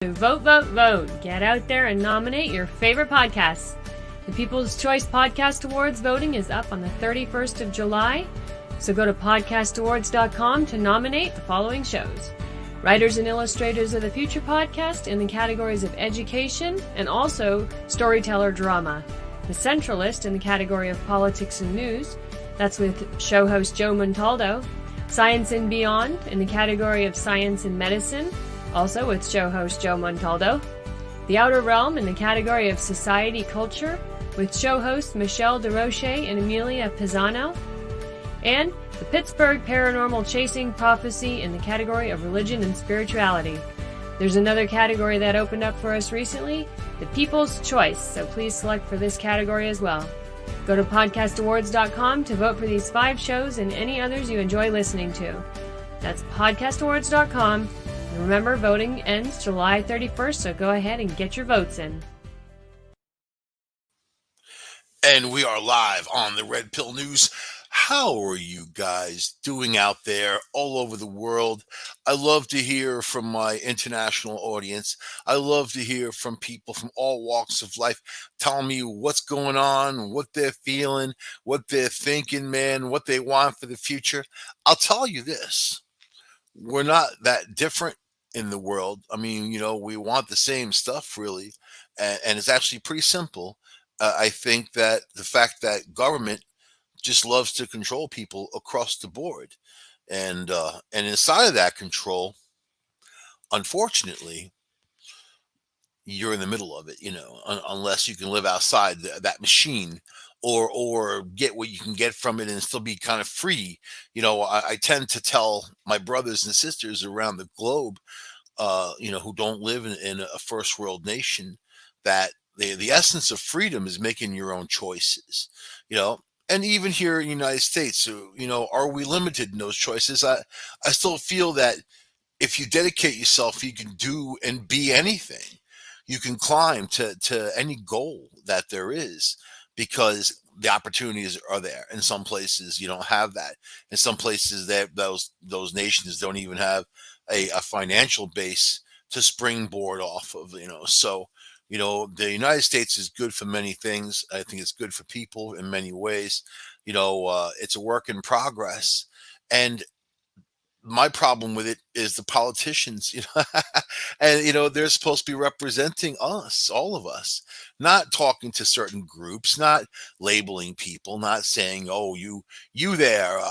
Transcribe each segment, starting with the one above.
Vote, vote, vote. Get out there and nominate your favorite podcasts. The People's Choice Podcast Awards voting is up on the 31st of July, so go to podcastawards.com to nominate the following shows. Writers and Illustrators of the Future podcast in the categories of education and also storyteller drama. The Centralist in the category of politics and news. That's with show host Joe Montaldo. Science and Beyond in the category of science and medicine. Also with show host Joe Montaldo. The Outer Realm in the category of society culture with show hosts Michelle DeRoche and Amelia Pisano. And the Pittsburgh Paranormal Chasing Prophecy in the category of religion and spirituality. There's another category that opened up for us recently, the People's Choice, so please select for this category as well. Go to podcastawards.com to vote for these 5 shows and any others you enjoy listening to. That's podcastawards.com. And remember, voting ends July 31st, so go ahead and get your votes in. And we are live on the Red Pill News. How are you guys doing out there all over the world? I love to hear from my international audience. I love to hear from people from all walks of life telling me what's going on, what they're feeling, what they're thinking, man, what they want for the future. I'll tell you this. We're not that different in the world. I mean, we want the same stuff, really. And it's actually pretty simple. I think that the fact that government just loves to control people across the board. And inside of that control, unfortunately, you're in the middle of it, unless you can live outside that machine or get what you can get from it and still be kind of free. I tend to tell my brothers and sisters around the globe, who don't live in a first world nation, that the essence of freedom is making your own choices, and even here in the United States, are we limited in those choices? I still feel that if you dedicate yourself, you can do and be anything. You can climb to any goal that there is because the opportunities are there. In some places, you don't have that. In some places, those nations don't even have a financial base to springboard off of. So the United States is good for many things. I think it's good for people in many ways. It's a work in progress. And my problem with it is the politicians, and they're supposed to be representing us, all of us, not talking to certain groups, not labeling people, not saying, oh, you there,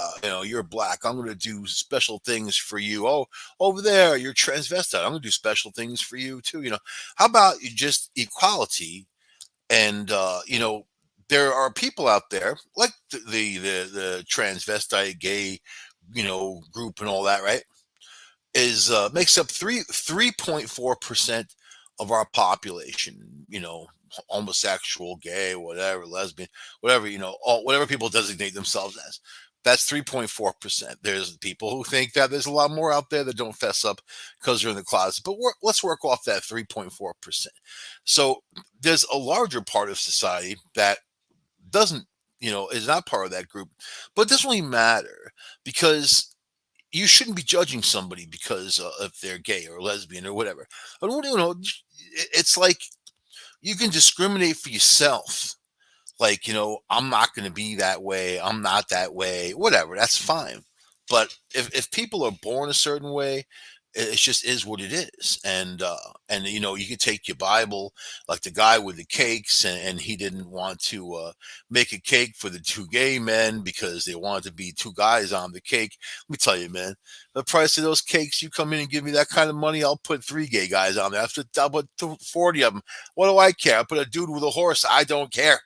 you're black, I'm going to do special things for you. Oh, over there, you're transvestite, I'm going to do special things for you too. How about you just equality? And there are people out there like the transvestite gay group and all that, right? Is makes up 3.4% of our population, homosexual, gay, whatever, lesbian, whatever, whatever people designate themselves as. That's 3.4%. There's people who think that there's a lot more out there that don't fess up because they're in the closet. But let's work off that 3.4%. So there's a larger part of society that doesn't, is not part of that group. But it doesn't really matter because you shouldn't be judging somebody because if they're gay or lesbian or whatever. But it's like you can discriminate for yourself. Like, I'm not going to be that way. I'm not that way. Whatever. That's fine. But if people are born a certain way, it just is what it is. And you could take your Bible, like the guy with the cakes, and he didn't want to make a cake for the 2 gay men because they wanted to be 2 guys on the cake. Let me tell you, man, the price of those cakes, you come in and give me that kind of money, I'll put 3 gay guys on there. I'll put 40 of them. What do I care? I'll put a dude with a horse. I don't care.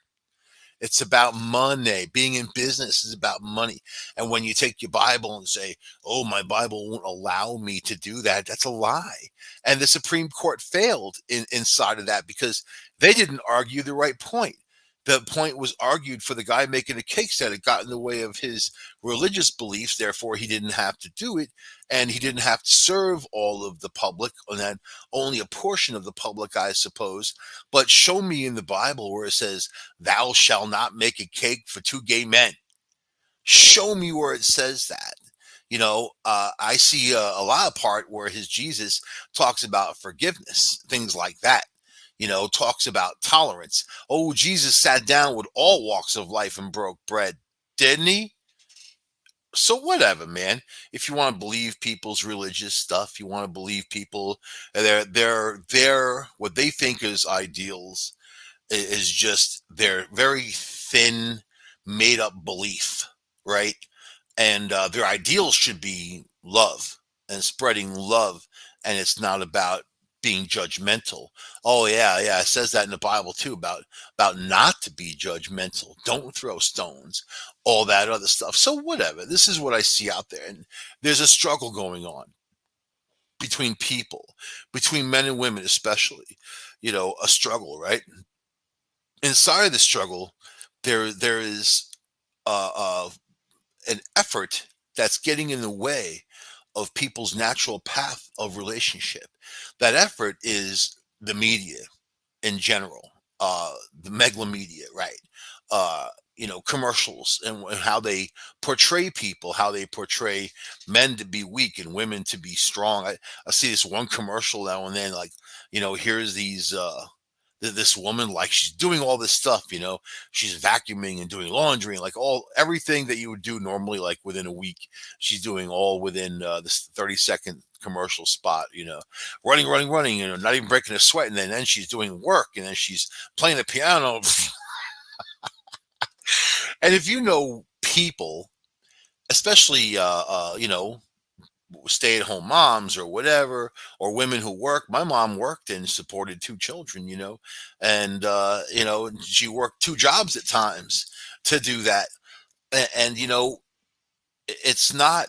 It's about money. Being in business is about money. And when you take your Bible and say, oh, my Bible won't allow me to do that, that's a lie. And the Supreme Court failed inside of that because they didn't argue the right point. The point was argued for the guy making the cakes that it got in the way of his religious beliefs. Therefore, he didn't have to do it. And he didn't have to serve all of the public, and then only a portion of the public, I suppose. But show me in the Bible where it says, thou shalt not make a cake for 2 gay men. Show me where it says that. I see a lot of part where his Jesus talks about forgiveness, things like that. Talks about tolerance. Oh, Jesus sat down with all walks of life and broke bread, didn't he? So whatever, man. If you want to believe people's religious stuff, you want to believe people, they're what they think is ideals is just their very thin, made up belief, right? And their ideals should be love and spreading love, and it's not about being judgmental. Oh yeah, yeah, it says that in the Bible too about not to be judgmental. Don't throw stones, all that other stuff. So whatever. This is what I see out there, and there's a struggle going on between people, between men and women, especially. A struggle, right? Inside of the struggle, there is uh, an effort that's getting in the way of people's natural path of relationship. That effort is the media in general, the megla media, right? Uh, Commercials and how they portray people, how they portray men to be weak and women to be strong. I see this one commercial now and then, like, here's these this woman, like, she's doing all this stuff, she's vacuuming and doing laundry and like all everything that you would do normally, like within a week, she's doing all within this 30-second commercial spot, running, running, running, not even breaking a sweat. And then she's doing work, and then she's playing the piano. And if you know people, especially stay-at-home moms or whatever, or women who work. My mom worked and supported two children, and she worked two jobs at times to do that. And it's not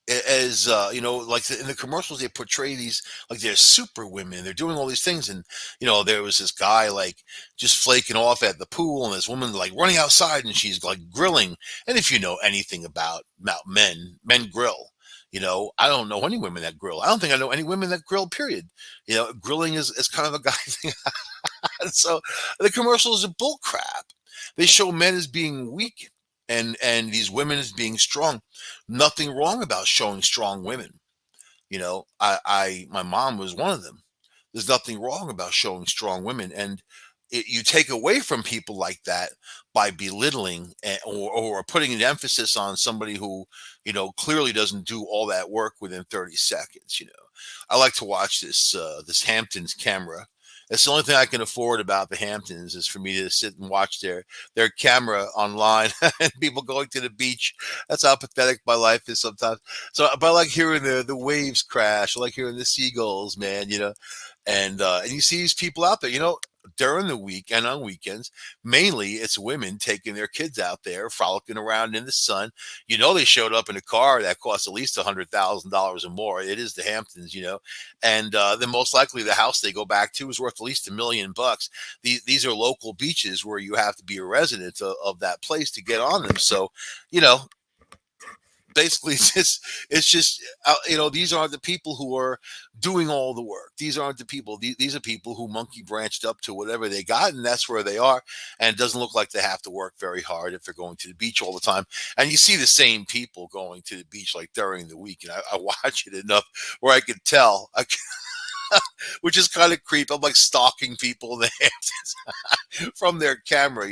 as like in the commercials they portray these like they're super women, they're doing all these things. And there was this guy like just flaking off at the pool, and this woman like running outside and she's like grilling. And if you know anything about men grill. I don't know any women that grill. I don't think I know any women that grill, period. Grilling is kind of a guy thing. So the commercials are bull crap. They show men as being weak and these women as being strong. Nothing wrong about showing strong women. My mom was one of them. There's nothing wrong about showing strong women, and you take away from people like that by belittling or putting an emphasis on somebody who clearly doesn't do all that work within 30 seconds. I like to watch this Hamptons camera. It's the only thing I can afford about the Hamptons is for me to sit and watch their camera online and people going to the beach. That's how pathetic my life is sometimes. So, but I like hearing the waves crash. I like hearing the seagulls, man. And you see these people out there, during the week and on weekends. Mainly it's women taking their kids out there, frolicking around in the sun. They showed up in a car that costs at least $100,000 or more. It is the Hamptons, and then most likely the house they go back to is worth at least $1 million. These are local beaches where you have to be a resident of that place to get on them. So, basically it's just these aren't the people who are doing all the work. These aren't the people. These are people who monkey branched up to whatever they got, and that's where they are. And it doesn't look like they have to work very hard if they're going to the beach all the time. And you see the same people going to the beach like during the week, and I watch it enough where I can tell. Which is kind of creepy. I'm like stalking people in the Hamptons from their camera.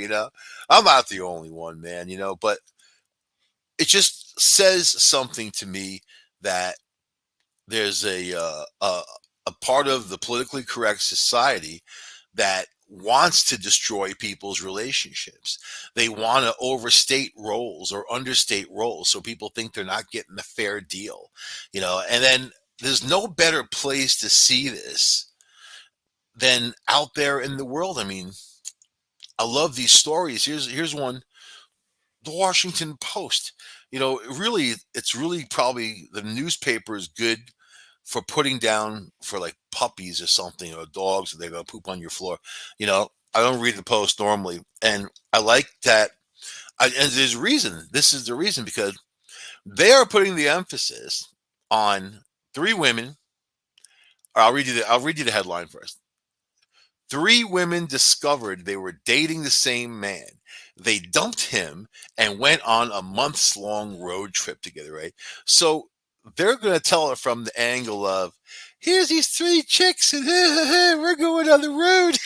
I'm not the only one, man. But it just says something to me that there's a part of the politically correct society that wants to destroy people's relationships. They want to overstate roles or understate roles so people think they're not getting a fair deal, and then there's no better place to see this than out there in the world. I mean, I love these stories. Here's one. The Washington Post. It's really probably the newspaper is good for putting down for like puppies or something, or dogs, they're gonna poop on your floor. I don't read the Post normally, and I like that. And there's reason. This is the reason, because they are putting the emphasis on three women. I'll read you the headline first. Three women discovered they were dating the same man. They dumped him and went on a months long road trip together, right? So they're going to tell it from the angle of, here's these three chicks and we're going on the road.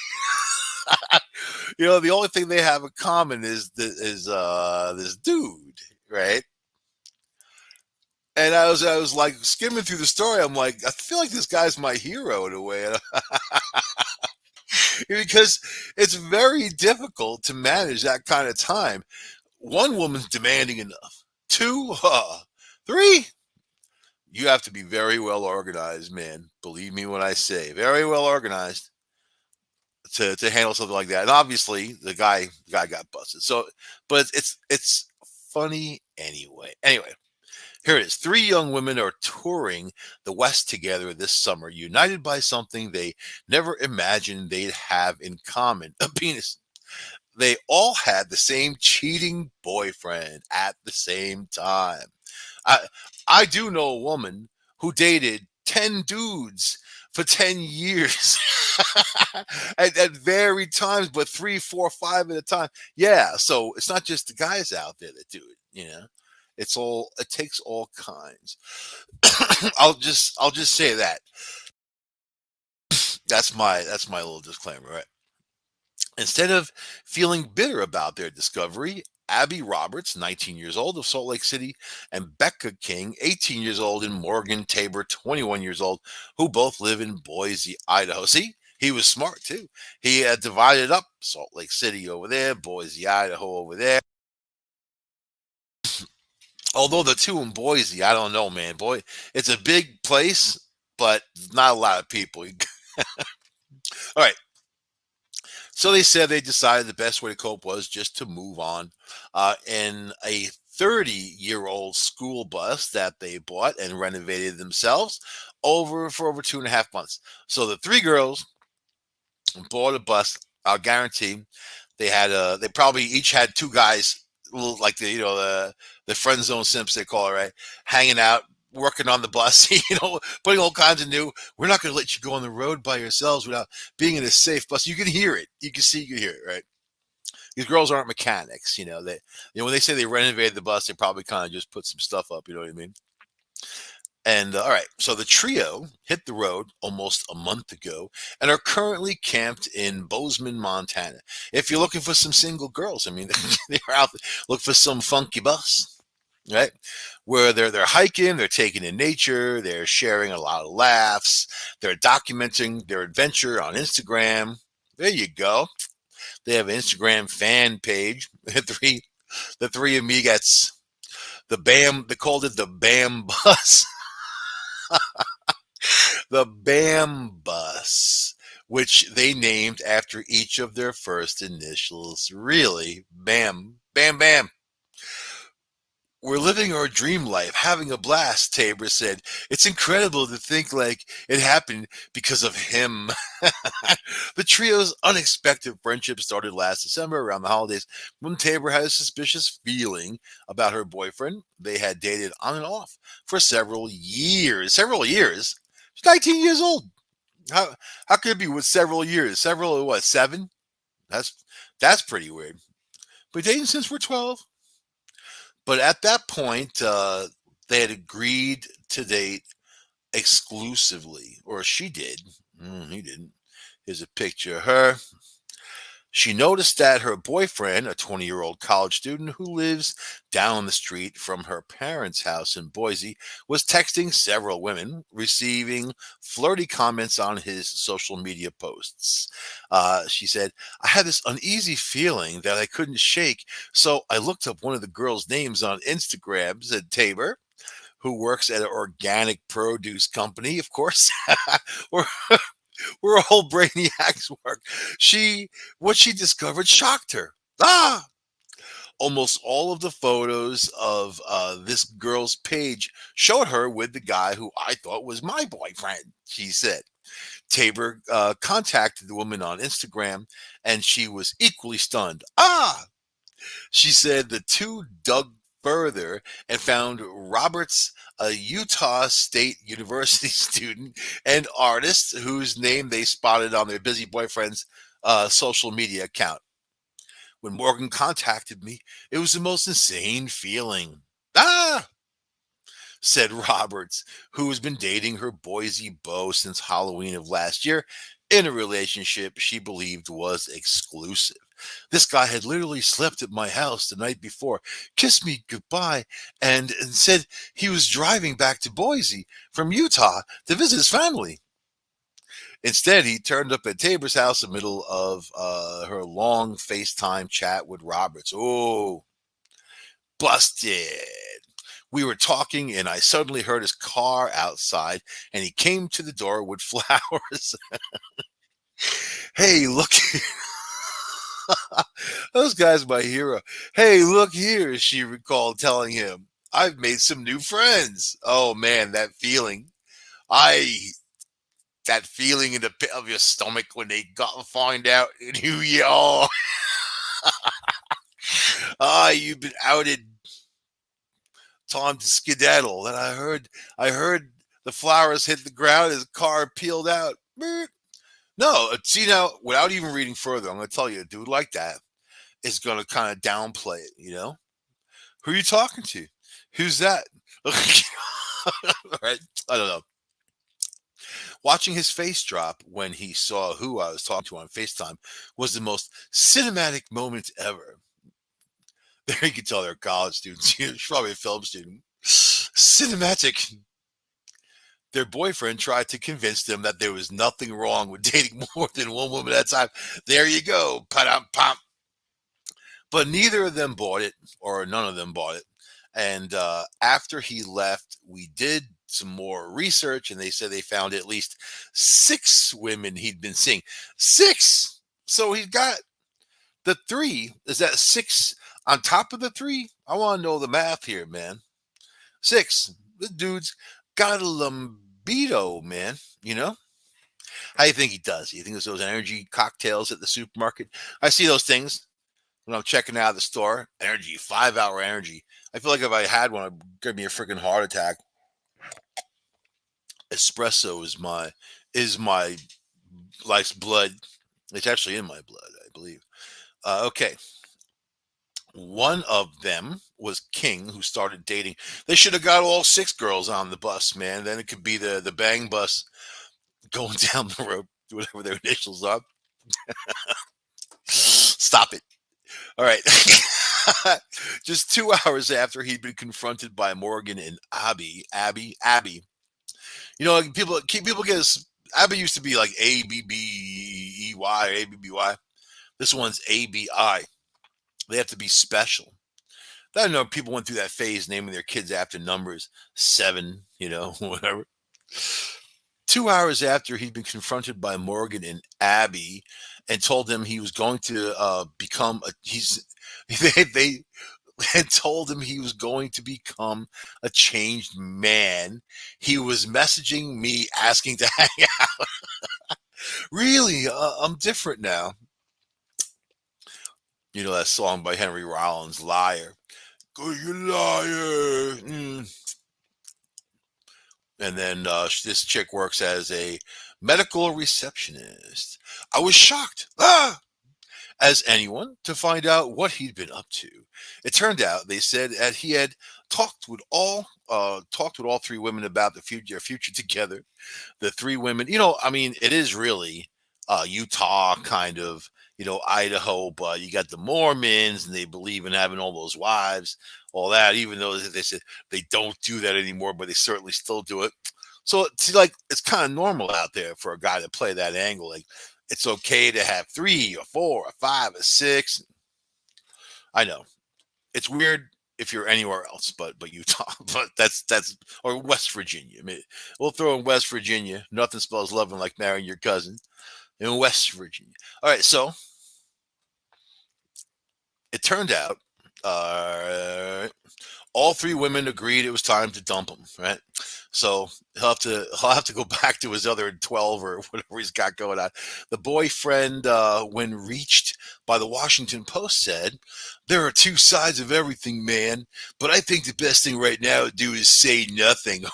The only thing they have in common is this dude, right? And I was like skimming through the story. I'm like, I feel like this guy's my hero in a way, because it's very difficult to manage that kind of time. One woman's demanding enough. Two, three. You have to be very well organized, man. Believe me when I say very well organized to handle something like that. And obviously, the guy got busted. So, but it's funny anyway. Anyway, here it is. Three young women are touring the West together this summer, united by something they never imagined they'd have in common: a penis. They all had the same cheating boyfriend at the same time. I I do know a woman who dated 10 dudes for 10 years at varied times, but three, four, five at a time. Yeah, so it's not just the guys out there that do it. It takes all kinds. I'll just say that. That's my little disclaimer, right? Instead of feeling bitter about their discovery, Abby Roberts, 19 years old, of Salt Lake City, and Becca King, 18 years old, in Morgan Tabor, 21 years old, who both live in Boise, Idaho. See, he was smart too. He had divided up Salt Lake City over there, Boise, Idaho over there. Although the two in Boise, I don't know, man. Boy, it's a big place, but not a lot of people. All right. So they said they decided the best way to cope was just to move on in a 30-year-old school bus that they bought and renovated themselves for over 2.5 months. So the three girls bought a bus. I'll guarantee they probably each had two guys, like the friend zone simps, they call it, right, hanging out, working on the bus, putting all kinds of new. We're not going to let you go on the road by yourselves without being in a safe bus. You can hear it. You can see. You can hear it, right? These girls aren't mechanics. When they say they renovated the bus, they probably kind of just put some stuff up. You know what I mean? And all right, so the trio hit the road almost a month ago and are currently camped in Bozeman, Montana. If you're looking for some single girls, I mean, they're out. Look for some funky bus, right? Where they're hiking, they're taking in nature, they're sharing a lot of laughs, they're documenting their adventure on Instagram. There you go. They have an Instagram fan page. The three amigas, the Bam. They called it the Bam Bus. The Bam Bus, which they named after each of their first initials. Really, Bam, Bam, Bam. We're living our dream life, having a blast, Tabor said. It's incredible to think like it happened because of him. The trio's unexpected friendship started last December around the holidays when Tabor had a suspicious feeling about her boyfriend. They had dated on and off for several years. Several years? She's 19 years old. How could it be with several years? Several, what, 7? That's pretty weird. But dating since we're 12. But at that point, they had agreed to date exclusively, or she did. He didn't. Here's a picture of her. She noticed that her boyfriend, a 20-year-old college student who lives down the street from her parents' house in Boise, was texting several women, receiving flirty comments on his social media posts. She said, I had this uneasy feeling that I couldn't shake, so I looked up one of the girls' names on Instagram, said Tabor, who works at an organic produce company, of course. Or where all brainiacs work. What she discovered shocked her. Almost all of the photos of this girl's page showed her with the guy who I thought was my boyfriend, she said. Tabor contacted the woman on Instagram, and she was equally stunned. She said the two dug further and found Roberts, a Utah State University student and artist whose name they spotted on their busy boyfriend's social media account. When Morgan contacted me, it was the most insane feeling. Ah, said Roberts, who has been dating her Boise beau since Halloween of last year in a relationship she believed was exclusive. This guy had literally slept at my house the night before, kissed me goodbye, and said he was driving back to Boise from Utah to visit his family. Instead, he turned up at Tabor's house in the middle of her long FaceTime chat with Roberts. Oh, busted. We were talking, and I suddenly heard his car outside, and he came to the door with flowers. Hey, look. Those guys, my hero. Hey, look here, she recalled telling him. I've made some new friends. Oh, man, that feeling. I that feeling in the pit of your stomach when they find out who you are. You've been outed. Time to skedaddle. And I heard the flowers hit the ground as the car peeled out. No, see now, without even reading further, I'm going to tell you, a dude like that is going to kind of downplay it, you know? Who are you talking to? Who's that? Right? I don't know. Watching his face drop when he saw who I was talking to on FaceTime was the most cinematic moment ever. There you can tell they're college students. She's probably a film student. Cinematic. Their boyfriend tried to convince them that there was nothing wrong with dating more than one woman at a time. There you go. Pa-dum-pum. But neither of them bought it, or none of them bought it. And after he left, we did some more research, and they said they found at least 6 women he'd been seeing. 6! So he's got the 3. Is that 6 on top of the 3? I want to know the math here, man. 6. The dude's got a libido, man. You know? How do you think he does? You think it's those energy cocktails at the supermarket? I see those things when I'm checking out of the store. Energy, 5-hour energy. I feel like if I had one, it'd give me a freaking heart attack. Espresso is my life's blood. It's actually in my blood, I believe. Okay. One of them was King, who started dating. They should have got all 6 girls on the bus, man. Then it could be the bang bus going down the road, whatever their initials are. Stop it. All right. Just 2 hours after he'd been confronted by Morgan and Abby. You know, people get Abby used to be like ABBEY or ABBY. This one's ABI. They have to be special. I know people went through that phase naming their kids after numbers 7, you know, whatever. 2 hours after he'd been confronted by Morgan and Abby and told them he was going to they had told him he was going to become a changed man. He was messaging me asking to hang out. Really? I'm different now. You know that song by Henry Rollins, Liar. Go, you liar. And then this chick works as a medical receptionist. I was shocked. As anyone, to find out what he'd been up to. It turned out, they said, that he had talked with all 3 women about their future together. The 3 women, you know, I mean, it is really Utah kind of, you know, Idaho, but you got the Mormons, and they believe in having all those wives, all that, even though they said they don't do that anymore, but they certainly still do it. So it's like, it's kind of normal out there for a guy to play that angle. Like, it's okay to have 3 or 4 or 5 or 6. I know it's weird if you're anywhere else, but Utah, but that's or West Virginia. I mean, we'll throw in West Virginia. Nothing spells loving like marrying your cousin in West Virginia. All right, so it turned out all 3 women agreed it was time to dump him. Right, so he'll have to go back to his other 12 or whatever he's got going on. The boyfriend, when reached by the Washington Post, said, "There are 2 sides of everything, man. But I think the best thing right now to do is say nothing."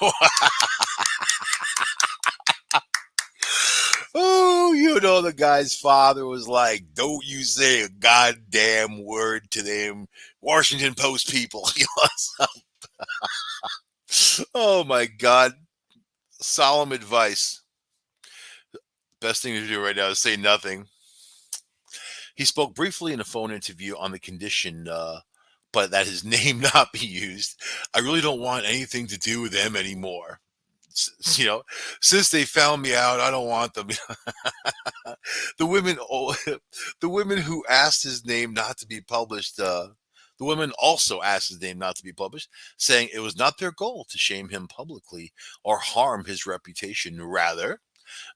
Oh, the guy's father was like, "Don't you say a goddamn word to them Washington Post people." Oh my God. Solemn advice. Best thing to do right now is say nothing. He spoke briefly in a phone interview on the condition, but that his name not be used. I really don't want anything to do with them anymore. You know, since they found me out, I don't want them. the women, the women who asked his name not to be published. The women also asked his name not to be published, saying it was not their goal to shame him publicly or harm his reputation. Rather,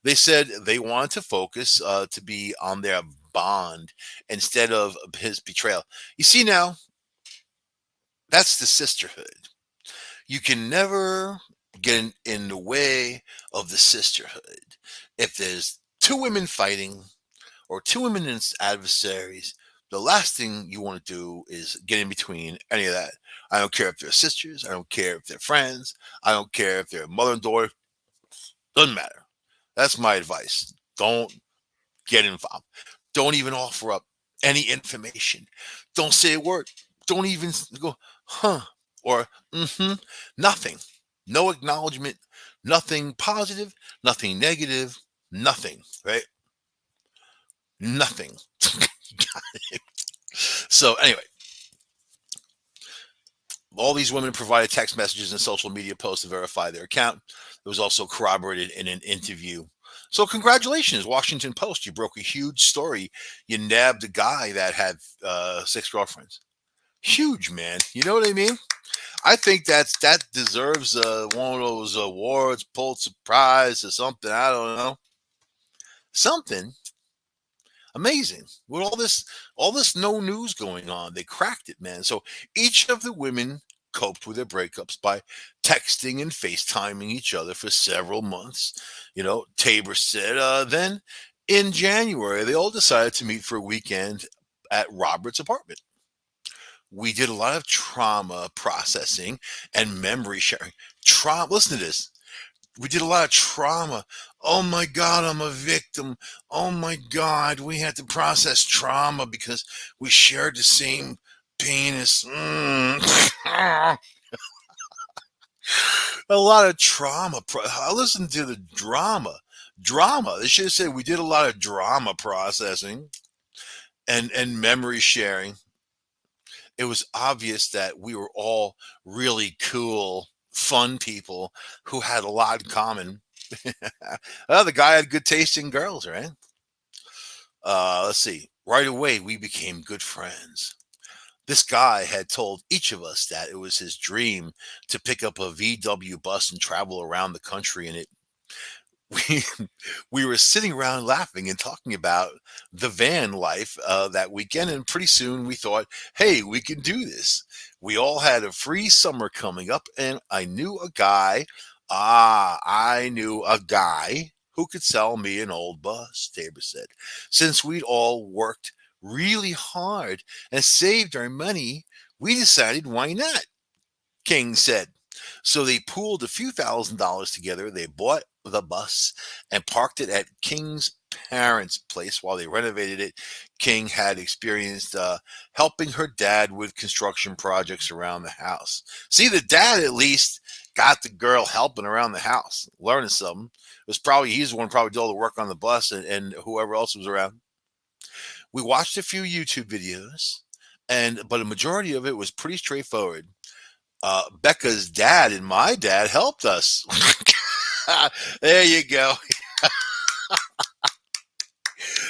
they said they wanted to focus to be on their bond instead of his betrayal. You see now, that's the sisterhood. You can never get in the way of the sisterhood. If there's two women fighting or two women as adversaries, the last thing you want to do is get in between any of that. I don't care if they're sisters. I don't care if they're friends. I don't care if they're mother and daughter. Doesn't matter. That's my advice. Don't get involved. Don't even offer up any information. Don't say a word. Don't even go, huh, or mm-hmm. Nothing. No acknowledgement. Nothing positive. Nothing negative. Nothing. Right? Nothing. So anyway, all these women provided text messages and social media posts to verify their account. It was also corroborated in an interview. So congratulations, Washington Post. You broke a huge story. You nabbed a guy that had 6 girlfriends. Huge, man. You know what I mean? I think that deserves one of those awards, Pulitzer Prize or something. I don't know. Something amazing with all this no news going on. They cracked it, man. So each of the women coped with their breakups by texting and FaceTiming each other for several months. Tabor said then in January they all decided to meet for a weekend at Robert's apartment. We did a lot of trauma processing and memory sharing. Listen to this. We did a lot of trauma. Oh my God, I'm a victim. Oh my God, we had to process trauma because we shared the same penis. A lot of trauma. I listened to the drama. Drama. They should have said we did a lot of drama processing and memory sharing. It was obvious that we were all really cool, fun people who had a lot in common. Well, the guy had good taste in girls, right? Let's see. Right away, we became good friends. This guy had told each of us that it was his dream to pick up a VW bus and travel around the country in it. we we were sitting around laughing and talking about the van life that weekend, and pretty soon we thought, hey, we can do this. We all had a free summer coming up, and I knew a guy. I knew a guy who could sell me an old bus, Tabor said. Since we'd all worked really hard and saved our money, we decided, why not? King said. So they pooled a few $1,000s together. They bought the bus and parked it at King's parents' place while they renovated it. King had experienced helping her dad with construction projects around the house. See, the dad at least got the girl helping around the house, learning something. It was probably he's the one probably did all the work on the bus and whoever else was around. We watched a few YouTube videos, but a majority of it was pretty straightforward. Becca's dad and my dad helped us. There you go.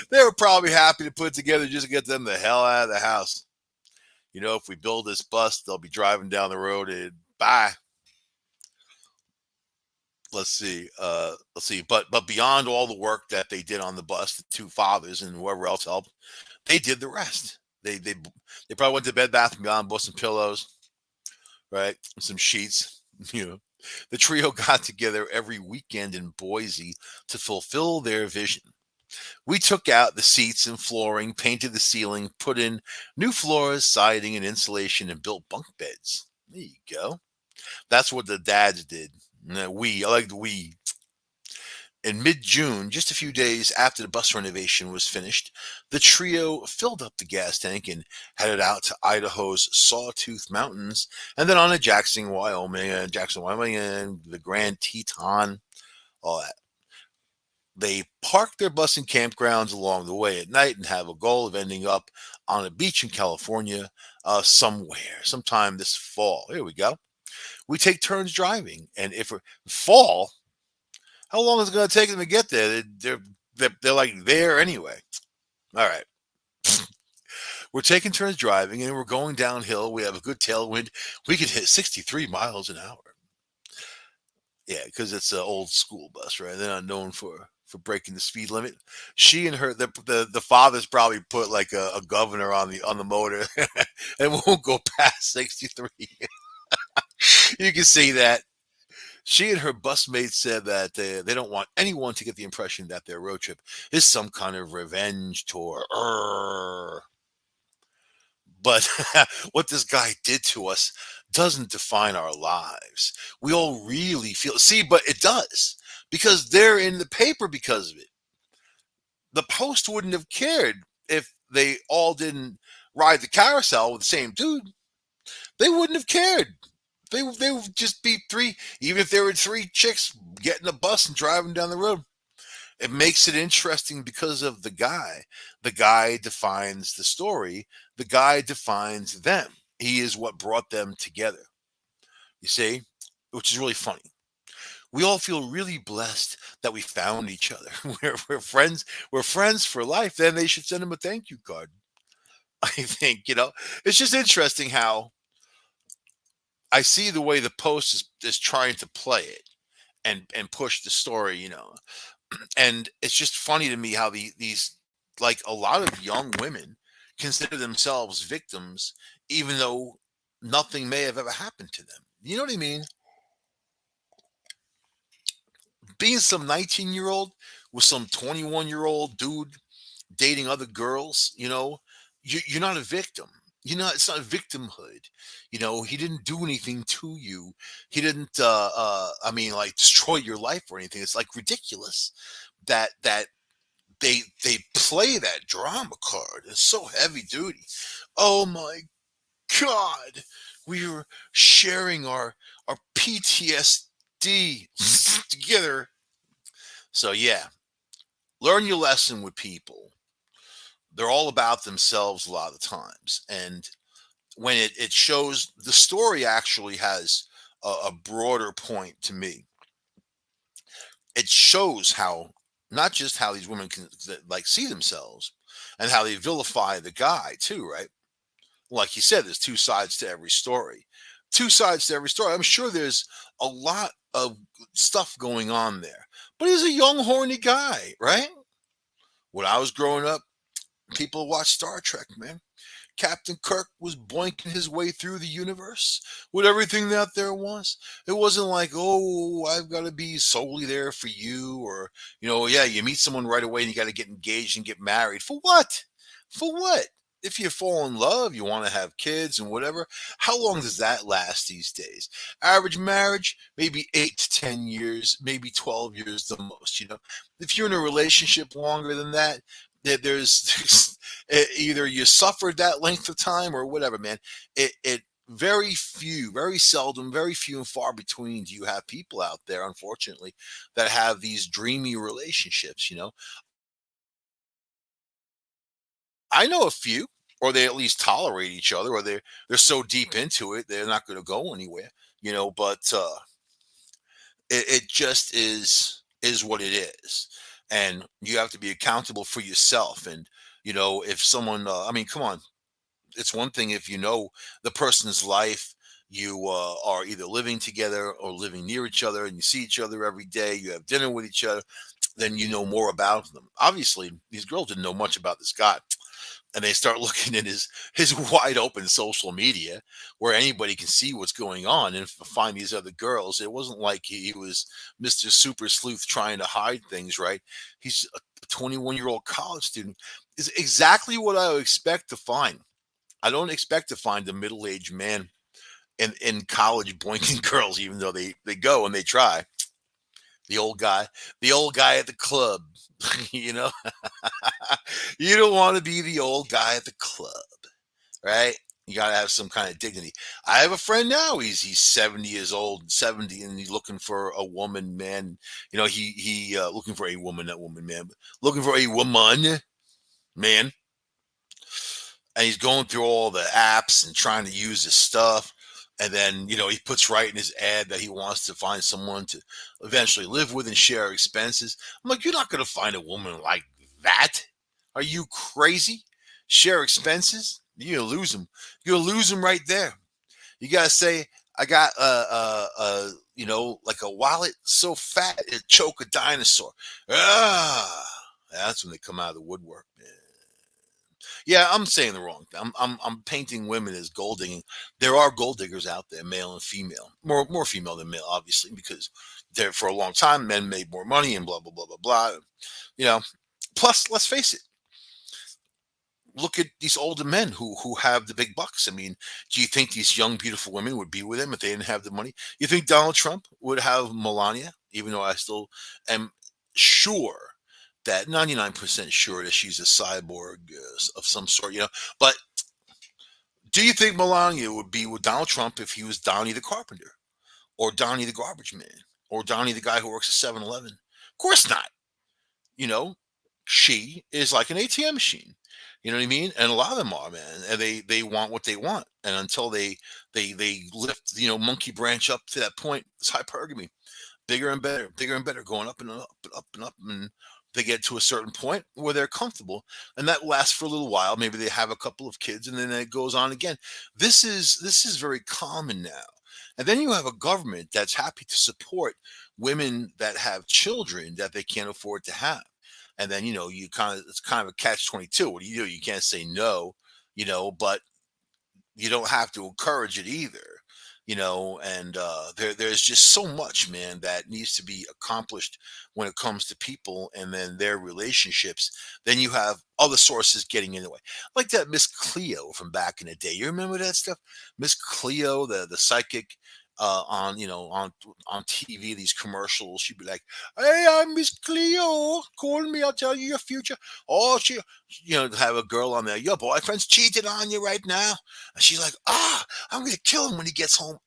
They were probably happy to put it together just to get them the hell out of the house. If we build this bus, they'll be driving down the road and bye. Let's see. But beyond all the work that they did on the bus, the 2 fathers and whoever else helped, they did the rest. They probably went to Bed Bath & Beyond, bought some pillows, right? Some sheets. The trio got together every weekend in Boise to fulfill their vision. We took out the seats and flooring, painted the ceiling, put in new floors, siding, and insulation, and built bunk beds. There you go. That's what the dads did. I like the we. In mid June, just a few days after the bus renovation was finished, the trio filled up the gas tank and headed out to Idaho's Sawtooth Mountains and then on to Jackson, Wyoming, and the Grand Teton, all that. They park their bus in campgrounds along the way at night and have a goal of ending up on a beach in California somewhere, sometime this fall. Here we go. We take turns driving, and if we fall, how long is it going to take them to get there? They're like there anyway. All right. We're taking turns driving, and we're going downhill. We have a good tailwind. We could hit 63 miles an hour. Yeah, because it's an old school bus, right? They're not known for breaking the speed limit. She and her the father's probably put like a governor on the motor and won't go past 63. You can see that. She and her busmate said that they don't want anyone to get the impression that their road trip is some kind of revenge tour. But what this guy did to us doesn't define our lives. We all really feel, see, but it does because they're in the paper because of it. The Post wouldn't have cared if they all didn't ride the carousel with the same dude. They wouldn't have cared. They would just be three, even if there were three chicks getting a bus and driving down the road. It makes it interesting because of the guy. The guy defines the story. The guy defines them. He is what brought them together. You see, which is really funny. We all feel really blessed that we found each other. We're friends. We're friends for life. Then they should send him a thank you card. I think, it's just interesting how I see the way the Post is trying to play it and push the story, and it's just funny to me how these like a lot of young women consider themselves victims even though nothing may have ever happened to them. You know what I mean? Being some 19-year-old with some 21-year-old dude dating other girls, you're not a victim. It's not victimhood. He didn't do anything to you. He didn't I mean, like, destroy your life or anything. It's like ridiculous that they play that drama card. It's so heavy duty. Oh my God. We were sharing our PTSD together. So yeah, learn your lesson with people. They're all about themselves a lot of times. And when it shows the story actually has a broader point to me. It shows how not just how these women can like see themselves and how they vilify the guy too, right? Like you said, there's two sides to every story. Two sides to every story. I'm sure there's a lot of stuff going on there. But he's a young, horny guy, right? When I was growing up, people watched Star Trek, man. Captain Kirk was boinking his way through the universe with everything that there was. It wasn't like, oh, I've got to be solely there for you, or, yeah, you meet someone right away and you got to get engaged and get married. For what? For what? If you fall in love, you want to have kids and whatever. How long does that last these days? Average marriage, maybe 8 to 10 years, maybe 12 years the most. If you're in a relationship longer than that, there's either you suffered that length of time or whatever, man. It very few, very seldom, very few and far between do you have people out there, unfortunately, that have these dreamy relationships. I know a few, or they at least tolerate each other, or they're so deep into it they're not going to go anywhere. But it just is what it is, and you have to be accountable for yourself. And if someone, I mean, come on, it's one thing if the person's life, you are either living together or living near each other and you see each other every day, you have dinner with each other, then you know more about them. Obviously these girls didn't know much about this guy, and they start looking at his wide open social media where anybody can see what's going on and find these other girls. It wasn't like he was Mr. Super Sleuth trying to hide things, right? He's a 21-year-old college student. Is exactly what I would expect to find. I don't expect to find a middle-aged man in college boinking girls, even though they go and they try. The old guy, the old guy at the club. you know, you don't want to be the old guy at the club, right? You gotta have some kind of dignity. I have a friend now. He's 70 years old, 70, and he's looking for a woman, man. He looking for a woman, not woman, man, but looking for a woman, man. And he's going through all the apps and trying to use his stuff. And then, he puts right in his ad that he wants to find someone to eventually live with and share expenses. I'm like, you're not going to find a woman like that. Are you crazy? Share expenses? You're going to lose them. You're going to lose them right there. You got to say, I got like a wallet so fat it choke a dinosaur. Ah, that's when they come out of the woodwork, man. Yeah, I'm saying the wrong thing. I'm painting women as gold digging. There are gold diggers out there, male and female. More female than male, obviously, because there for a long time men made more money and blah blah blah blah blah. You know. Plus, let's face it. Look at these older men who have the big bucks. I mean, do you think these young beautiful women would be with him if they didn't have the money? You think Donald Trump would have Melania? Even though I still am sure that 99% sure that she's a cyborg of some sort, But do you think Melania would be with Donald Trump if he was Donnie the Carpenter or Donnie the Garbage Man or Donnie the guy who works at 7-Eleven? Of course not. You know, she is like an ATM machine. You know what I mean? And a lot of them are, man. And they want what they want. And until they lift, monkey branch up to that point, it's hypergamy. Bigger and better, going up and up and up and up. And they get to a certain point where they're comfortable. And that lasts for a little while. Maybe they have a couple of kids and then it goes on again. This is very common now. And then you have a government that's happy to support women that have children that they can't afford to have. And then, it's kind of a catch 22. What do? You can't say no, but you don't have to encourage it either, and there's just so much, man, that needs to be accomplished when it comes to people and then their relationships. Then you have other sources getting in the way, like that Miss Cleo from back in the day. You remember that stuff? Miss Cleo, the psychic, on TV, these commercials. She'd be like, "Hey, I'm Miss Cleo. Call me. I'll tell you your future." Oh, have a girl on there. Your boyfriend's cheating on you right now, and she's like, I'm gonna kill him when he gets home.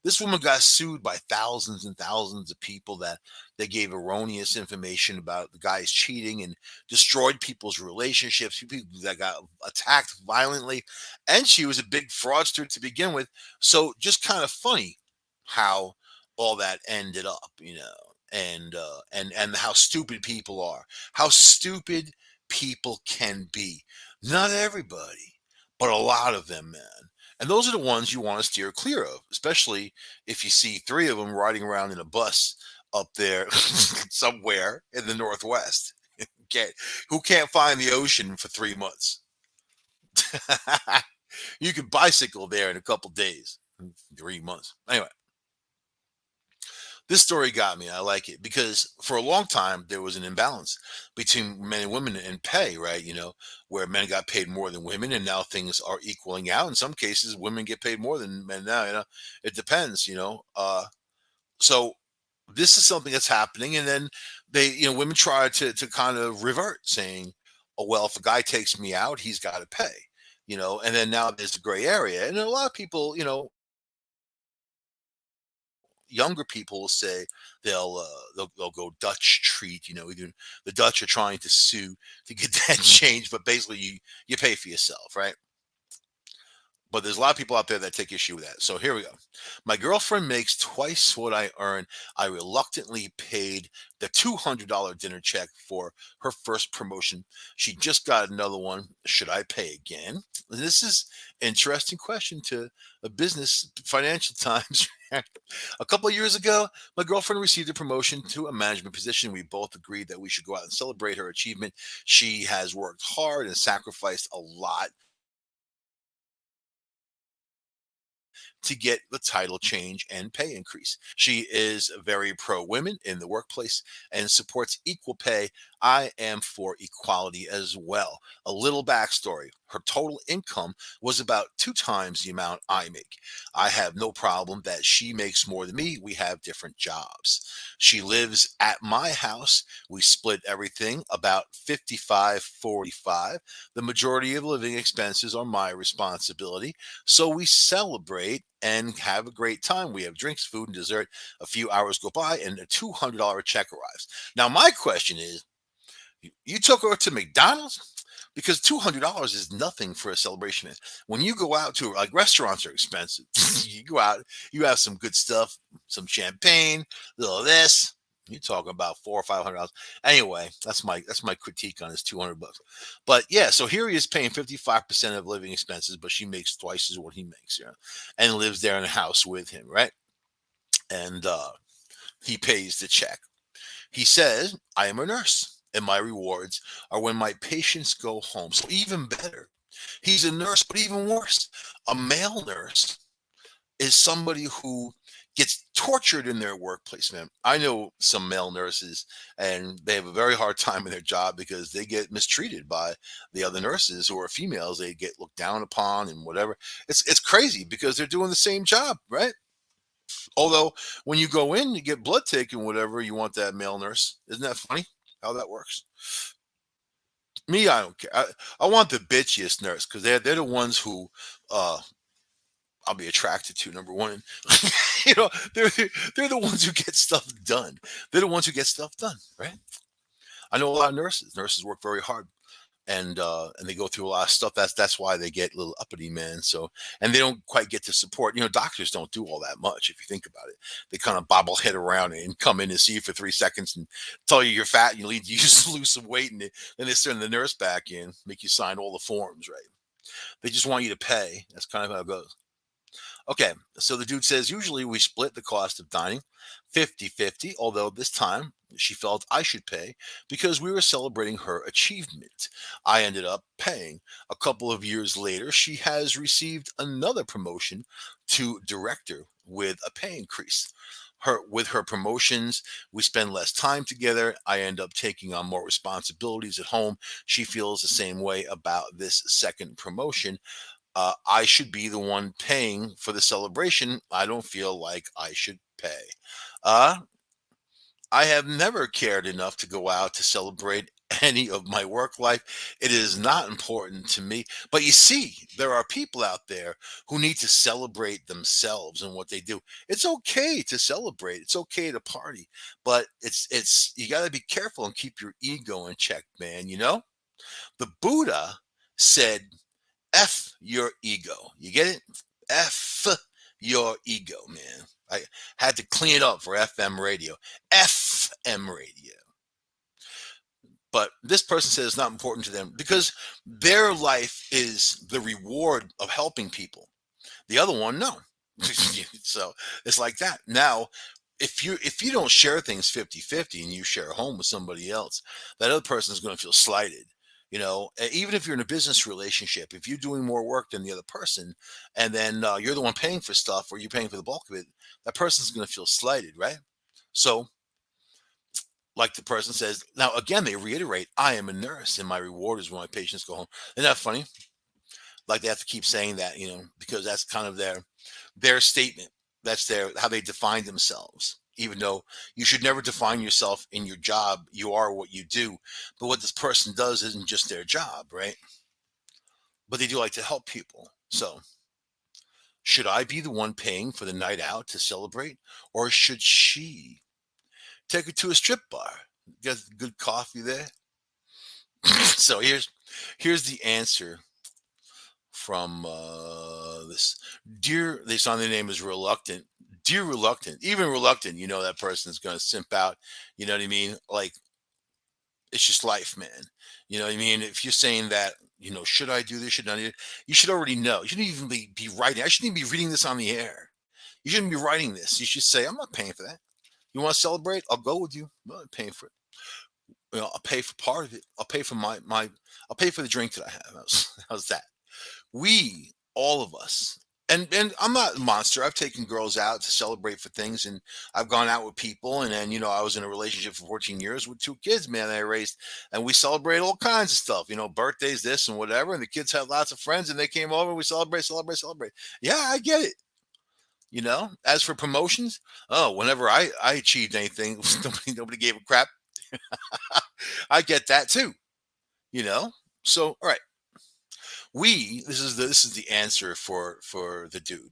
This woman got sued by thousands and thousands of people that they gave erroneous information about the guys cheating and destroyed people's relationships, people that got attacked violently. And she was a big fraudster to begin with. So just kind of funny how all that ended up, and how stupid people are, how stupid people can be. Not everybody, but a lot of them, man. And those are the ones you want to steer clear of, especially if you see three of them riding around in a bus up there somewhere in the Northwest. Can't, who can't find the ocean for 3 months? You can bicycle there in a couple days, 3 months. Anyway, this story got me. I like it because for a long time there was an imbalance between men and women in pay, right? Where men got paid more than women, and now things are equaling out. In some cases, women get paid more than men now. It depends. So this is something that's happening, and then women try to kind of revert, saying, "Oh well, if a guy takes me out, he's got to pay." And then now there's a gray area, and a lot of people, younger people will say they'll go Dutch treat. Either the Dutch are trying to sue to get that change, but basically you pay for yourself, right? But there's a lot of people out there that take issue with that. So here we go. My girlfriend makes twice what I earn. I reluctantly paid the $200 dinner check for her first promotion. She just got another one. Should I pay again? This is an interesting question to a business Financial Times. A couple of years ago, my girlfriend received a promotion to a management position. We both agreed that we should go out and celebrate her achievement. She has worked hard and sacrificed a lot to get the title change and pay increase. She is very pro women in the workplace and supports equal pay. I am for equality as well. A little backstory: her total income was about two times the amount I make. I have no problem that she makes more than me. We have different jobs. She lives at my house. We split everything about 55-45. The majority of living expenses are my responsibility. So we celebrate and have a great time. We have drinks, food, and dessert. A few hours go by and a $200 check arrives. Now, my question is, you took her to McDonald's? Because $200 is nothing for a celebration. When you go out to, like, restaurants are expensive. You go out, you have some good stuff, some champagne, a little of this. You're talking about $400 or $500. Anyway, that's my critique on his $200. But yeah, so here he is paying 55% of living expenses, but she makes twice as what he makes, and lives there in a house with him, right? And he pays the check. He says, I am a nurse, and my rewards are when my patients go home. So even better, he's a nurse, but even worse, a male nurse is somebody who gets tortured in their workplace, man. I know some male nurses, and they have a very hard time in their job because they get mistreated by the other nurses who are females. They get looked down upon and whatever. It's crazy because they're doing the same job, right? Although when you go in, you get blood taken, whatever, you want that male nurse. Isn't that funny how that works? Me, I don't care. I want the bitchiest nurse because they're the ones who uh, I'll be attracted to. Number one, they're the ones who get stuff done. They're the ones who get stuff done, right? I know a lot of nurses. Nurses work very hard, and they go through a lot of stuff. That's why they get a little uppity, man. So, and they don't quite get the support. Doctors don't do all that much if you think about it. They kind of bobblehead around and come in and see you for 3 seconds and tell you you're fat and you need you to lose some weight, and then they send the nurse back in, make you sign all the forms, right? They just want you to pay. That's kind of how it goes. Okay, so the dude says, usually we split the cost of dining 50-50, although this time she felt I should pay because we were celebrating her achievement. I ended up paying. A couple of years later, she has received another promotion to director with a pay increase. With her promotions, we spend less time together. I end up taking on more responsibilities at home. She feels the same way about this second promotion. I should be the one paying for the celebration. I don't feel like I should pay. Uh, I have never cared enough to go out to celebrate any of my work life. It is not important to me. But you see, there are people out there who need to celebrate themselves and what they do. It's okay to celebrate. It's okay to party, but it's you got to be careful and keep your ego in check, man. The Buddha said, F your ego. You get it? F your ego, man. I had to clean it up for FM radio. FM radio. But this person says it's not important to them because their life is the reward of helping people. The other one, no. So it's like that. Now, if you don't share things 50-50 and you share a home with somebody else, that other person is going to feel slighted. Even if you're in a business relationship, if you're doing more work than the other person, and then you're the one paying for stuff or you're paying for the bulk of it, that person's going to feel slighted, right? So, like the person says, now again, they reiterate, I am a nurse and my reward is when my patients go home. Isn't that funny? Like they have to keep saying that, because that's kind of their statement. That's their how they define themselves. Even though you should never define yourself in your job, you are what you do. But what this person does isn't just their job, right? But they do like to help people. So, should I be the one paying for the night out to celebrate, or should she take her to a strip bar? Get good coffee there. So here's the answer from this dear. They saw their name is Reluctant. Dear Reluctant, even Reluctant, that person's going to simp out. You know what I mean? Like, it's just life, man. You know what I mean? If you're saying that, should I do this? Should I do it? You should already know. You shouldn't even be writing. I shouldn't even be reading this on the air. You shouldn't be writing this. You should say, I'm not paying for that. You want to celebrate? I'll go with you. I'm not paying for it. I'll pay for part of it. I'll pay for I'll pay for the drink that I have. How's that? We, all of us, And I'm not a monster. I've taken girls out to celebrate for things, and I've gone out with people, and then I was in a relationship for 14 years with two kids, man, that I raised, and we celebrate all kinds of stuff, birthdays, this and whatever, and the kids had lots of friends, and they came over, and we celebrate. Yeah, I get it. As for promotions, oh, whenever I achieved anything, nobody gave a crap. I get that too. You know. So, all right, this is the answer for the dude.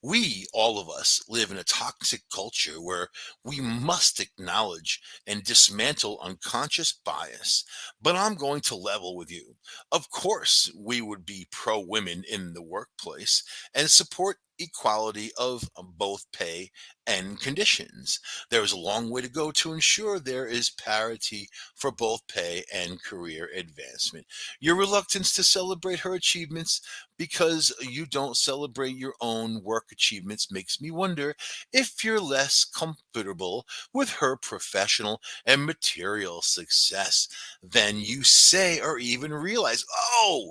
We, all of us, live in a toxic culture where we must acknowledge and dismantle unconscious bias. But I'm going to level with you. Of course, we would be pro women in the workplace and support equality of both pay and conditions. There is a long way to go to ensure there is parity for both pay and career advancement. Your reluctance to celebrate her achievements because you don't celebrate your own work achievements makes me wonder if you're less comfortable with her professional and material success than you say or even realize. Oh,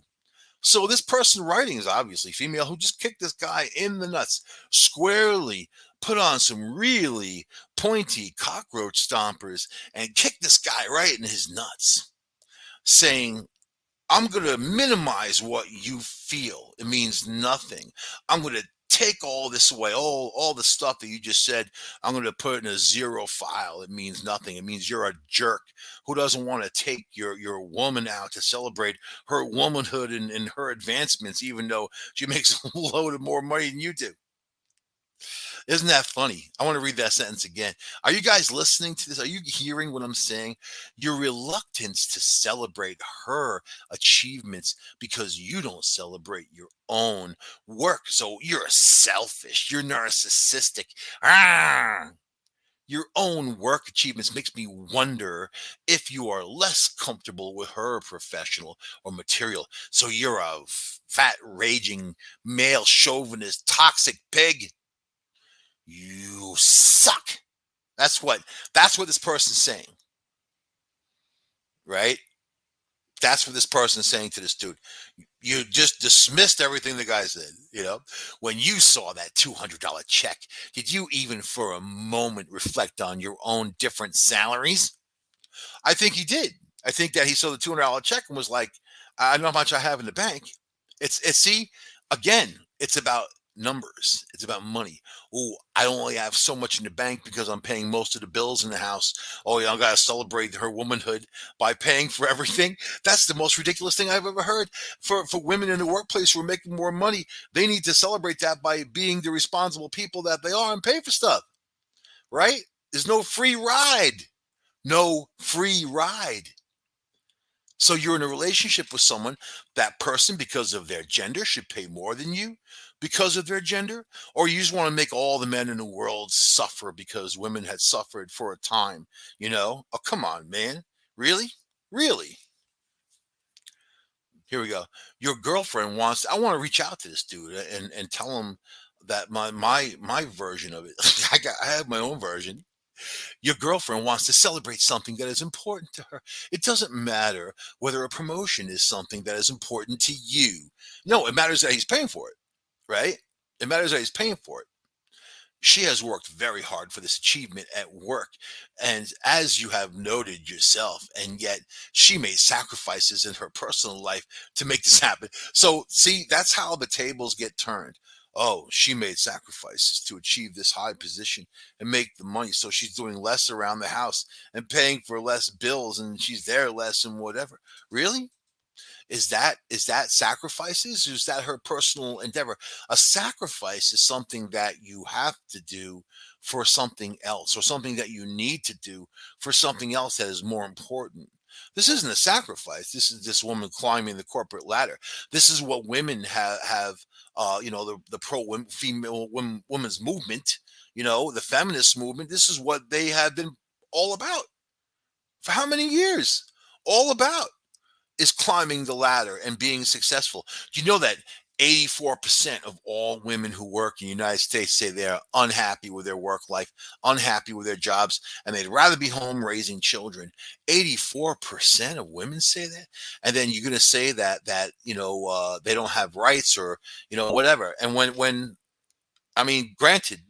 so this person writing is obviously female who just kicked this guy in the nuts squarely, put on some really pointy cockroach stompers, and kicked this guy right in his nuts, saying, I'm going to minimize what you feel. It means nothing. I'm going to take all this away, all the stuff that you just said. I'm going to put it in a zero file. It means nothing. It means you're a jerk who doesn't want to take your woman out to celebrate her womanhood and her advancements, even though she makes a load of more money than you do. Isn't that funny? I want to read that sentence again. Are you guys listening to this? Are you hearing what I'm saying? Your reluctance to celebrate her achievements because you don't celebrate your own work. So you're selfish, you're narcissistic. Ah! Your own work achievements makes me wonder if you are less comfortable with her professional or material. So you're a fat, raging, male chauvinist, toxic pig. You suck. That's what this person's saying, right? That's what this person's saying to this dude. You just dismissed everything the guy said. When you saw that $200 check, did you even for a moment reflect on your own different salaries? I think he did. I think that he saw the $200 check and was like, I know how much I have in the bank. It's see, again, it's about numbers. It's about money. Oh, I only have so much in the bank because I'm paying most of the bills in the house. Oh, yeah, I gotta celebrate her womanhood by paying for everything. That's the most ridiculous thing I've ever heard. For women in the workplace who are making more money, they need to celebrate that by being the responsible people that they are and pay for stuff. Right? There's no free ride. No free ride. So you're in a relationship with someone, that person, because of their gender, should pay more than you because of their gender? Or you just want to make all the men in the world suffer because women had suffered for a time, Oh, come on, man. Really? Really? Here we go. Your girlfriend I want to reach out to this dude and tell him that my version of it, I have my own version. Your girlfriend wants to celebrate something that is important to her. It doesn't matter whether a promotion is something that is important to you. No, it matters that he's paying for it, right? It matters that he's paying for it. She has worked very hard for this achievement at work. And as you have noted yourself, and yet she made sacrifices in her personal life to make this happen. So, see, that's how the tables get turned. Oh, she made sacrifices to achieve this high position and make the money. So she's doing less around the house and paying for less bills, and she's there less and whatever. Really? Is that sacrifices, or is that her personal endeavor? A sacrifice is something that you have to do for something else, or something that you need to do for something else that is more important. This isn't a sacrifice. This is this woman climbing the corporate ladder. This is what women have the pro female women's movement, the feminist movement. This is what they have been all about for how many years? All about is climbing the ladder and being successful. Do you know that 84% of all women who work in the United States say they're unhappy with their work life, unhappy with their jobs, and they'd rather be home raising children. 84% of women say that. And then you're going to say that they don't have rights, or whatever. And when I mean, granted,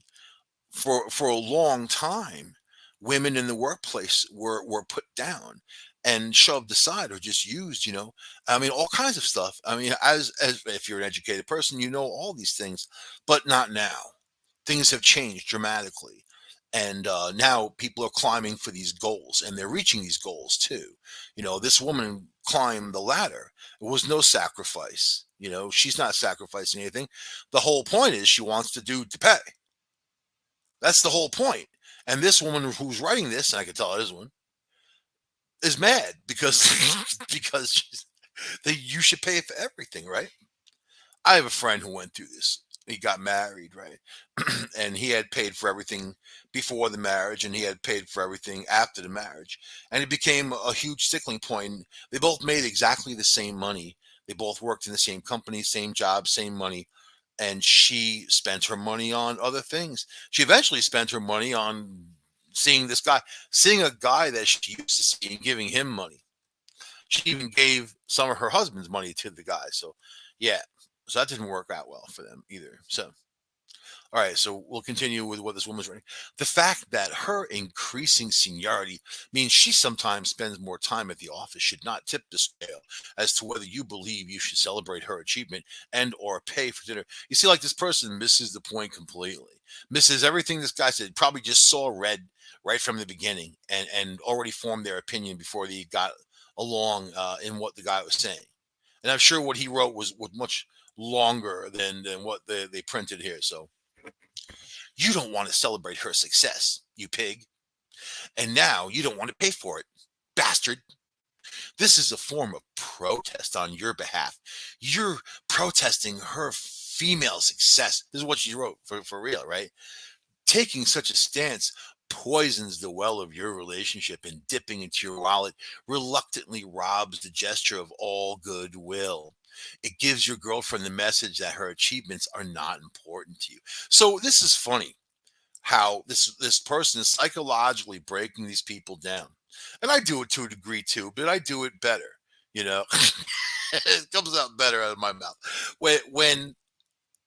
for a long time, women in the workplace were put down and shoved aside, or just used. I mean, all kinds of stuff. I mean, as if you're an educated person, you know all these things, but not now. Things have changed dramatically, and now people are climbing for these goals, and they're reaching these goals too. This woman climbed the ladder. It was no sacrifice. She's not sacrificing anything. The whole point is she wants to do to pay. That's the whole point. And this woman who's writing this, and I can tell it is one, is mad because because you should pay for everything, right? I have a friend who went through this. He got married, right? And he had paid for everything before the marriage, and he had paid for everything after the marriage. And it became a huge stickling point. They both made exactly the same money. They both worked in the same company, same job, same money. And she spent her money on other things. She eventually spent her money on seeing a guy that she used to see, and giving him money. She even gave some of her husband's money to the guy. So, yeah. So that didn't work out well for them either. So, all right, so we'll continue with what this woman's writing. The fact that her increasing seniority means she sometimes spends more time at the office should not tip the scale as to whether you believe you should celebrate her achievement and or pay for dinner. You see, like, this person misses the point completely, misses everything this guy said, probably just saw red right from the beginning, and already formed their opinion before they got along in what the guy was saying. And I'm sure what he wrote was much longer than what they printed here. So, you don't want to celebrate her success, you pig. And now you don't want to pay for it, bastard. This is a form of protest on your behalf. You're protesting her female success. This is what she wrote for real, right? Taking such a stance poisons the well of your relationship, and dipping into your wallet reluctantly robs the gesture of all goodwill. It gives your girlfriend the message that her achievements are not important to you. So this is funny how this person is psychologically breaking these people down. And I do it to a degree too, but I do it better. It comes out better out of my mouth. When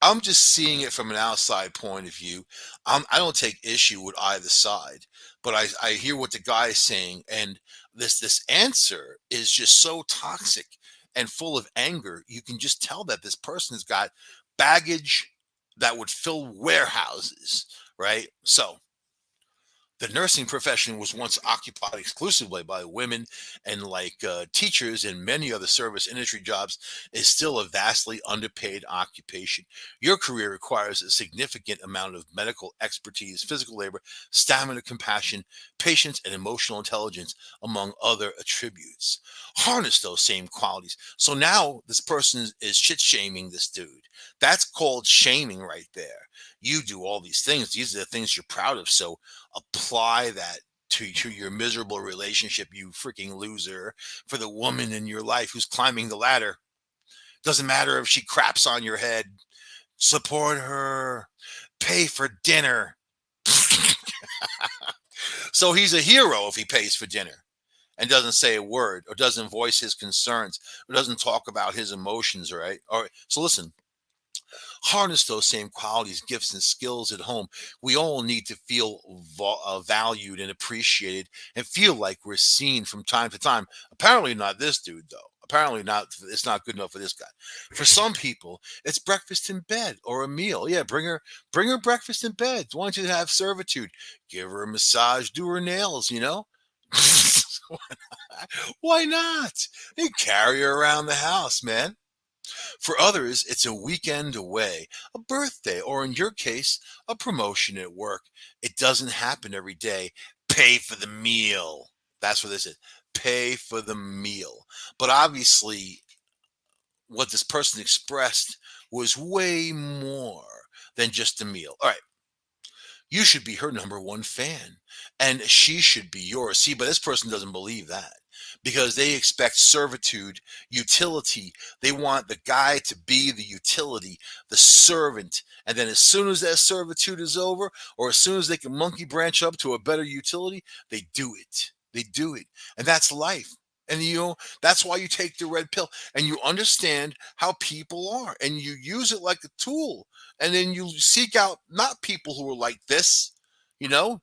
I'm just seeing it from an outside point of view. I don't take issue with either side, but I hear what the guy is saying, and this answer is just so toxic and full of anger. You can just tell that this person has got baggage that would fill warehouses, right? So, the nursing profession was once occupied exclusively by women, and like teachers and many other service industry jobs, is still a vastly underpaid occupation. Your career requires a significant amount of medical expertise, physical labor, stamina, compassion, patience, and emotional intelligence, among other attributes. Harness those same qualities. So now this person is shit shaming this dude. That's called shaming right there. You do all these things. These are the things you're proud of. So apply that to your miserable relationship, you freaking loser. For the woman in your life who's climbing the ladder, doesn't matter if she craps on your head. Support her. Pay for dinner. So he's a hero if he pays for dinner and doesn't say a word, or doesn't voice his concerns, or doesn't talk about his emotions, right? All right. So listen, harness those same qualities, gifts, and skills at home. We all need to feel valued and appreciated, and feel like we're seen from time to time. Apparently not this dude, though. Apparently not. It's not good enough for this guy. For some people, it's breakfast in bed or a meal. Yeah, bring her breakfast in bed. Why don't you have servitude? Give her a massage, do her nails, Why not? You carry her around the house, man. For others, it's a weekend away, a birthday, or in your case, a promotion at work. It doesn't happen every day. Pay for the meal. That's what this is. Pay for the meal. But obviously, what this person expressed was way more than just a meal. All right. You should be her number one fan, and she should be yours. See, but this person doesn't believe that. because they expect servitude, utility. They want the guy to be the utility, the servant. And then as soon as that servitude is over, or as soon as they can monkey branch up to a better utility, they do it. They do it. And that's life. And that's why you take the red pill and you understand how people are and you use it like a tool. And then you seek out not people who are like this, you know,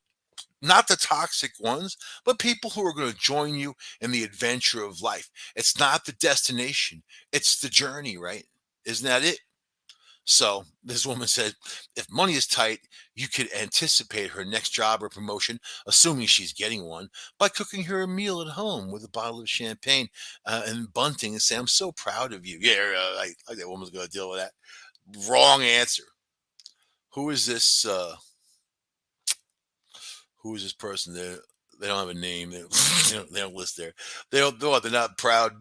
not the toxic ones, but people who are going to join you in the adventure of life. It's not the destination, it's the journey, right? Isn't that it? So this woman said, if money is tight, you could anticipate her next job or promotion, assuming she's getting one, by cooking her a meal at home with a bottle of champagne and bunting and say, I'm so proud of you. Yeah, like that woman's going to deal with that. Wrong answer. Who is this? Who is this person? They don't have a name. They don't list their. They're not proud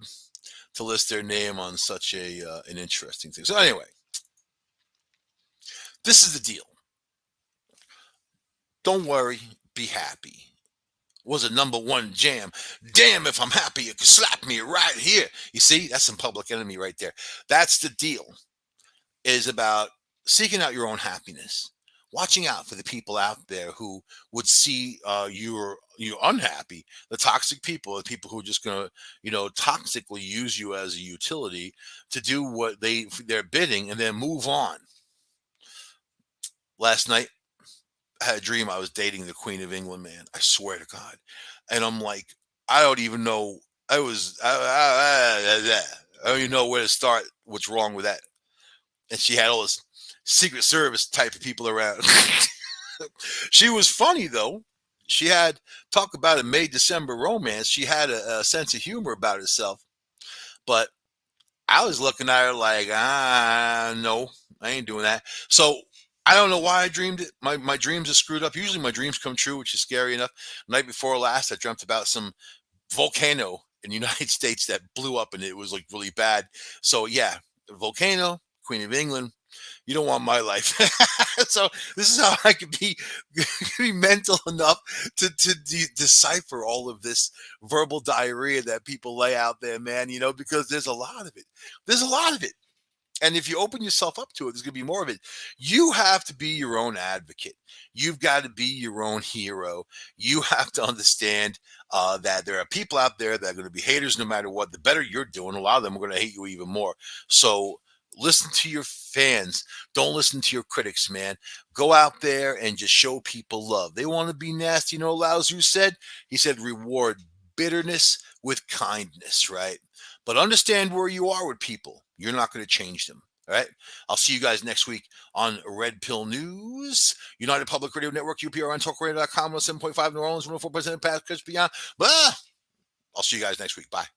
to list their name on such an interesting thing. So anyway, this is the deal. Don't worry, be happy. Was a #1 jam. Damn, if I'm happy, you can slap me right here. You see, that's some Public Enemy right there. That's the deal. Is about seeking out your own happiness, watching out for the people out there who would see you're unhappy, the toxic people, the people who are just gonna toxically use you as a utility to do what they're bidding and then move on. Last night I had a dream I was dating the Queen of England, man. I swear to God. And I'm like, I don't even know. I don't even know where to start. What's wrong with that? And she had all this Secret Service type of people around. She was funny though. She had talk about a May December romance. She had a sense of humor about herself. But I was looking at her like, no, I ain't doing that. So I don't know why I dreamed it. My dreams are screwed up. Usually my dreams come true, which is scary enough. Night before last, I dreamt about some volcano in the United States that blew up and it was like really bad. So yeah, volcano, Queen of England. You don't want my life. So this is how I could be mental enough to decipher all of this verbal diarrhea that people lay out there, man, because there's a lot of it. There's a lot of it. And if you open yourself up to it, there's going to be more of it. You have to be your own advocate. You've got to be your own hero. You have to understand that there are people out there that are going to be haters no matter what. The better you're doing, a lot of them are going to hate you even more. So listen to your fans. Don't listen to your critics, man. Go out there and just show people love. They want to be nasty. You know what Lao Tzu said? He said, reward bitterness with kindness, right? But understand where you are with people. You're not going to change them. All right. I'll see you guys next week on Red Pill News, United Public Radio Network, UPRN Talkradio.com, 7.5 New Orleans, 104% Path, Beyond. But I'll see you guys next week. Bye.